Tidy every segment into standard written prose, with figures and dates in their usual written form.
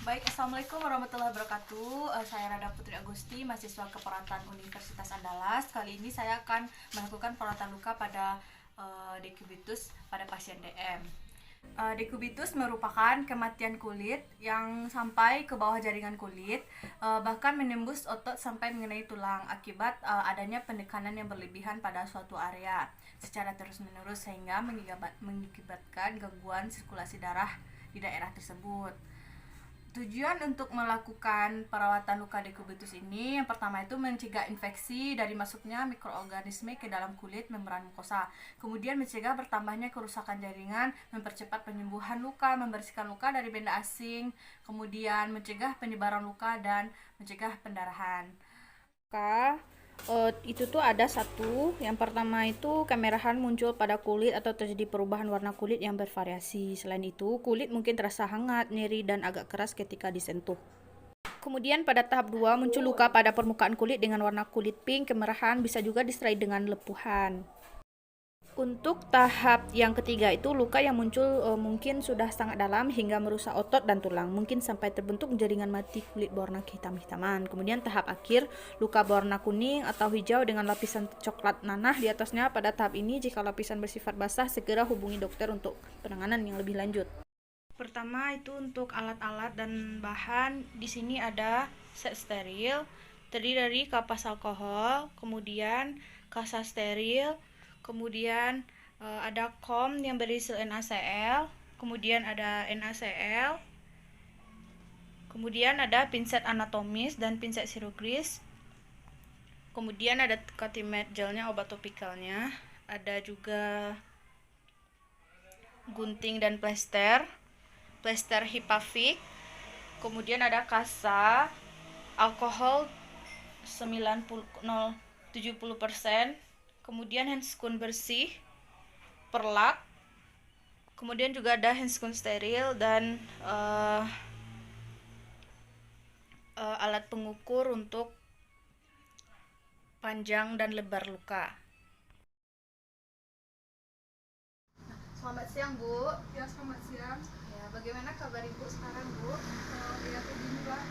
Baik, Assalamualaikum warahmatullahi wabarakatuh. Saya Rada Putri Agusti, mahasiswa keperawatan Universitas Andalas. Kali ini saya akan melakukan perawatan luka pada dekubitus pada pasien DM. Dekubitus merupakan kematian kulit yang sampai ke bawah jaringan kulit, bahkan menembus otot sampai mengenai tulang akibat adanya penekanan yang berlebihan pada suatu area secara terus-menerus sehingga mengakibatkan gangguan sirkulasi darah di daerah tersebut. Tujuan untuk melakukan perawatan luka dekubitus ini yang pertama itu mencegah infeksi dari masuknya mikroorganisme ke dalam kulit membran mukosa. Kemudian mencegah bertambahnya kerusakan jaringan, mempercepat penyembuhan luka, membersihkan luka dari benda asing, kemudian mencegah penyebaran luka dan mencegah pendarahan. Itu tuh ada satu, yang pertama itu kemerahan muncul pada kulit atau terjadi perubahan warna kulit yang bervariasi. Selain itu, kulit mungkin terasa hangat, nyeri, dan agak keras ketika disentuh. Kemudian pada tahap 2 muncul luka pada permukaan kulit dengan warna kulit pink, kemerahan, bisa juga disertai dengan lepuhan. Untuk tahap yang ketiga itu luka yang muncul mungkin sudah sangat dalam hingga merusak otot dan tulang, mungkin sampai terbentuk jaringan mati kulit berwarna kehitam-hitaman. Kemudian tahap akhir, luka berwarna kuning atau hijau dengan lapisan coklat nanah di atasnya. Pada tahap ini, jika lapisan bersifat basah, segera hubungi dokter untuk penanganan yang lebih lanjut. Pertama itu untuk alat-alat dan bahan. Di sini ada set steril, terdiri dari kapas alkohol, kemudian kasa steril, kemudian ada kom yang berisi NaCl, kemudian ada NaCl, kemudian ada pinset anatomis dan pinset chirurgis, kemudian ada Catimed gelnya, obat topikalnya, ada juga gunting dan plester Hipavik, kemudian ada kasa, alkohol 70%, kemudian handscoon bersih, perlak, kemudian juga ada handscoon steril dan alat pengukur untuk panjang dan lebar luka. Selamat siang, Bu. Ya, selamat siang. Ya, bagaimana kabar Ibu sekarang, Bu? Ya, beginilah.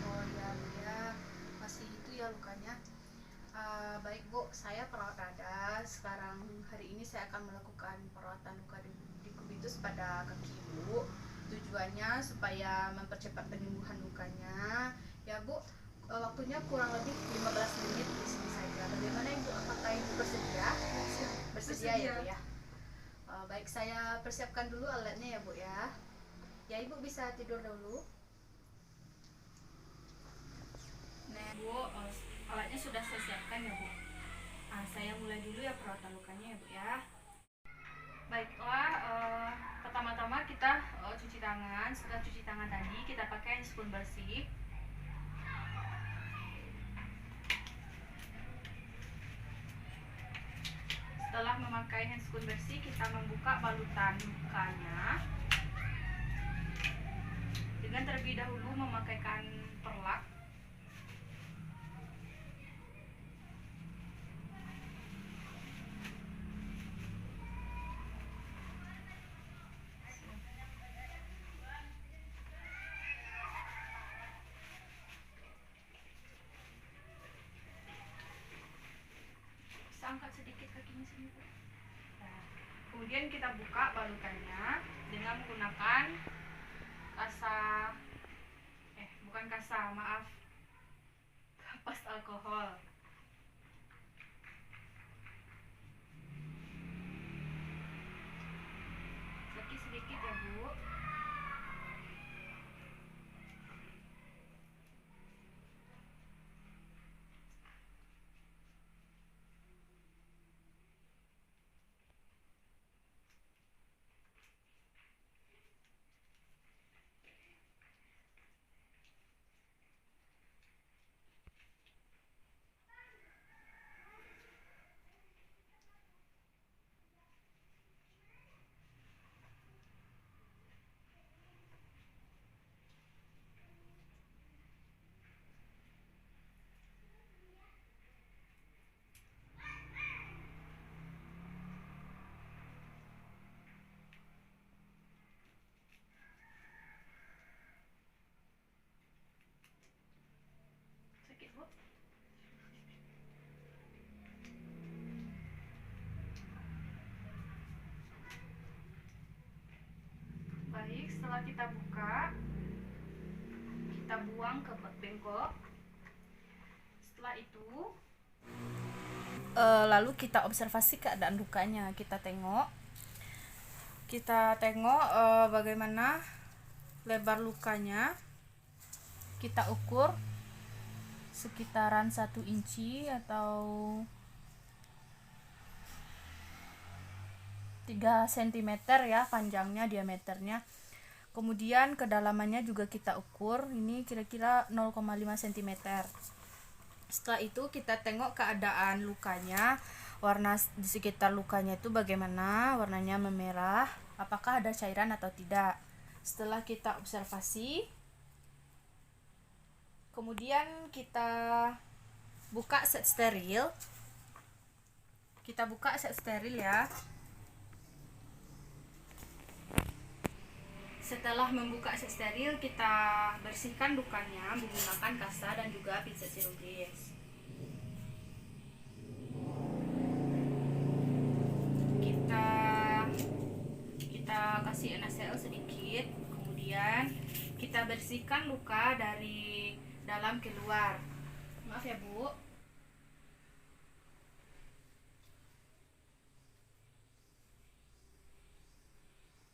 Oh ya, Bu ya. Masih itu ya lukanya. Baik Bu, saya perawat Rada. Sekarang hari ini saya akan melakukan perawatan luka dekubitus pada kaki Ibu. Tujuannya supaya mempercepat penyembuhan lukanya. Ya Bu, waktunya kurang lebih 15 menit di sini saja. Bagaimana Ibu? Apakah Ibu bersedia? Bersedia ya Bu ya. Baik, saya persiapkan dulu alatnya ya Bu ya. Ya Ibu bisa tidur dulu. Nah Bu, alatnya sudah saya siapkan ya Bu. Saya mulai dulu ya perawatan lukanya ya Bu ya. Baiklah, pertama-tama kita cuci tangan. Setelah cuci tangan tadi kita pakai handscoon bersih. Setelah memakai handscoon bersih, kita membuka balutan lukanya dengan terlebih dahulu memakaikan perlak. Bisa angkat sedikit kakinya sini. Nah, kemudian kita buka balutannya dengan menggunakan kasa, bukan kasa, maaf, kapas alkohol. Sakit sedikit ya Bu. Setelah kita buka, kita buang ke bengkok. Setelah itu lalu kita observasi keadaan lukanya. Kita tengok bagaimana lebar lukanya. Kita ukur sekitaran 1 inci atau 3 cm ya panjangnya, diameternya. Kemudian kedalamannya juga kita ukur, ini kira-kira 0,5 cm. Setelah itu kita tengok keadaan lukanya, warna di sekitar lukanya itu bagaimana, warnanya memerah, apakah ada cairan atau tidak. Setelah kita observasi, kemudian kita buka set steril. Kita buka set steril ya. Setelah membuka set steril, kita bersihkan lukanya menggunakan kasa dan juga pinset chirurgis. Kita kasih NaCl sedikit, kemudian kita bersihkan luka dari dalam keluar. Maaf ya Bu.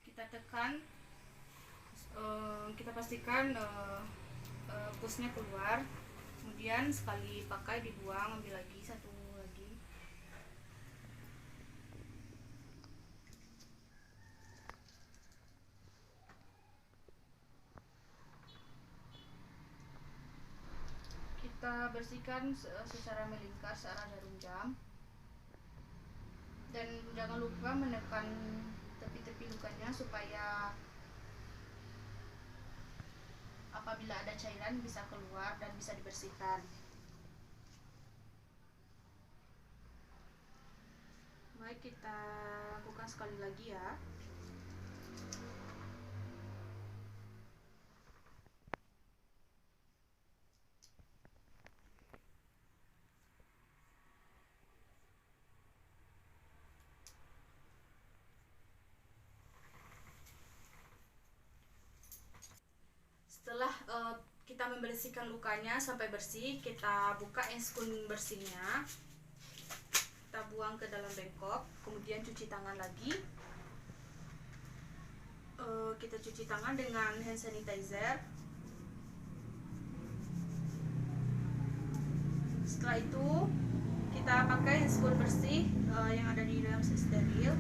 Kita tekan, kita pastikan pusnya keluar, kemudian sekali pakai dibuang, ambil lagi satu lagi. Kita bersihkan secara melingkar searah jarum jam, dan jangan lupa menekan tepi-tepi lukanya supaya apabila ada cairan bisa keluar dan bisa dibersihkan. Baik, kita buka sekali lagi ya. Setelah kita membersihkan lukanya sampai bersih, kita buka eskun bersihnya, kita buang ke dalam bengkok, kemudian cuci tangan lagi. Kita cuci tangan dengan hand sanitizer. Setelah itu kita pakai eskun bersih yang ada di dalam set steril.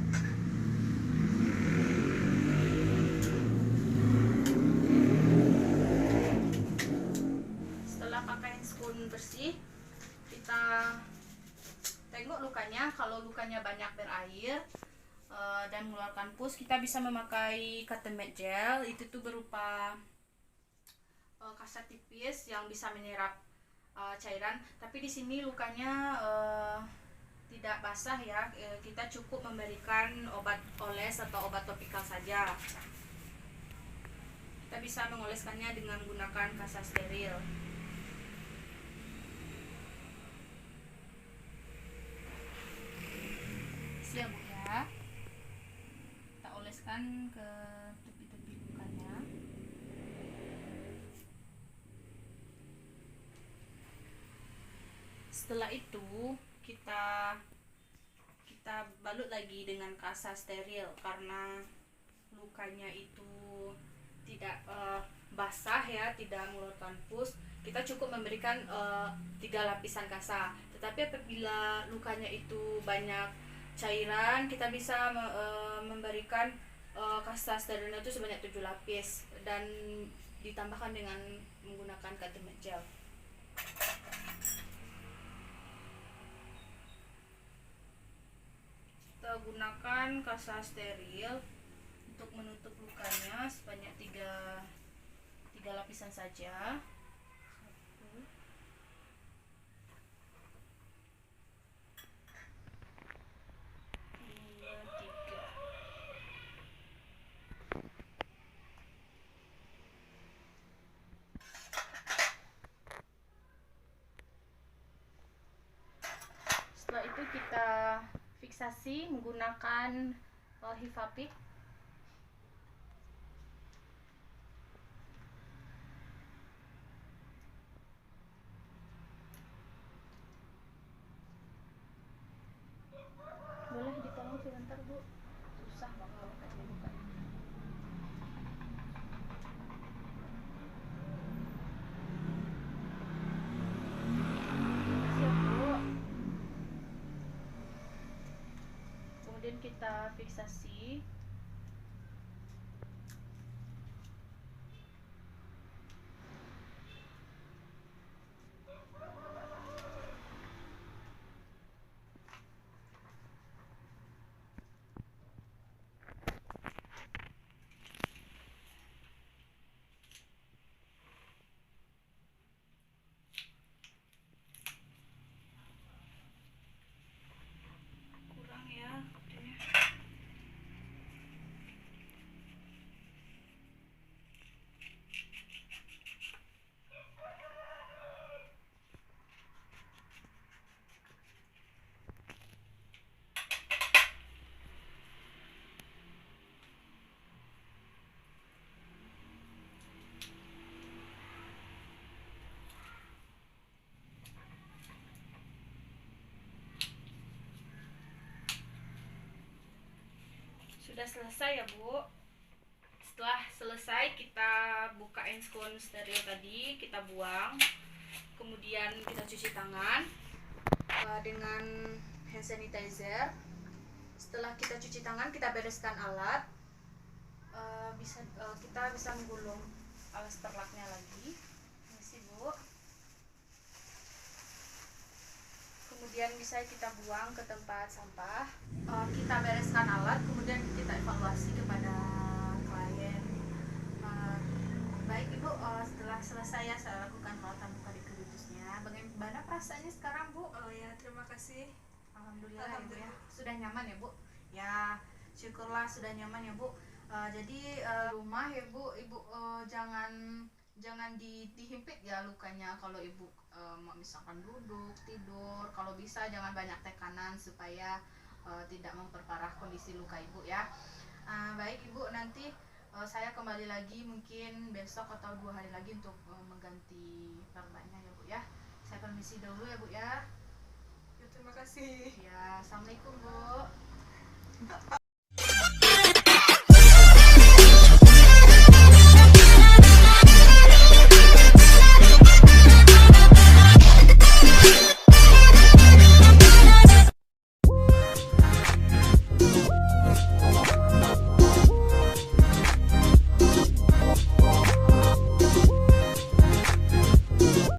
Bersih, kita tengok lukanya. Kalau lukanya banyak berair dan mengeluarkan pus, kita bisa memakai cotton med gel. Itu tuh berupa kasa tipis yang bisa menyerap cairan. Tapi di sini lukanya tidak basah ya, kita cukup memberikan obat oles atau obat topikal saja. Kita bisa mengoleskannya dengan menggunakan kasa steril. Ya Bu ya, kita oleskan ke tepi-tepi lukanya. Setelah itu kita balut lagi dengan kasa steril karena lukanya itu tidak basah ya, tidak mengeluarkan pus. Kita cukup memberikan 3 lapisan kasa. Tetapi apabila lukanya itu banyak cairan, kita bisa memberikan kasa sterilnya itu sebanyak 7 lapis dan ditambahkan dengan menggunakan cotton med gel. Kita gunakan kasa steril untuk menutup lukanya sebanyak 3 lapisan saja. 1, 2, 3. Setelah itu kita fiksasi menggunakan hifapik. kemudian kita fiksasi. Kurang ya kodenya. Sudah selesai ya Bu. Setelah selesai kita buka handphone stereo tadi, kita buang, kemudian kita cuci tangan dengan hand sanitizer. Setelah kita cuci tangan, kita bereskan alat. Kita bisa menggulung alas terlaknya lagi. Ini sih Bu. Kemudian bisa kita buang ke tempat sampah. Kita bereskan alat, kemudian kita evaluasi kepada klien. Baik Ibu, setelah selesai ya saya lakukan perawatan muka di kulitusnya. Bagaimana perasaannya sekarang Bu? Oh ya, terima kasih. Alhamdulillah ya Bu ya. Sudah nyaman ya Bu? Ya, syukurlah sudah nyaman ya Bu. Jadi rumah ya Bu, Ibu jangan dihimpit ya lukanya. Kalau Ibu misalkan duduk, tidur, kalau bisa jangan banyak tekanan supaya tidak memperparah kondisi luka Ibu ya. Baik Ibu, nanti saya kembali lagi mungkin besok atau 2 hari lagi untuk mengganti perbannya ya Bu ya. Saya permisi dulu ya Bu ya. Ya, terima kasih. Ya, assalamualaikum Bu.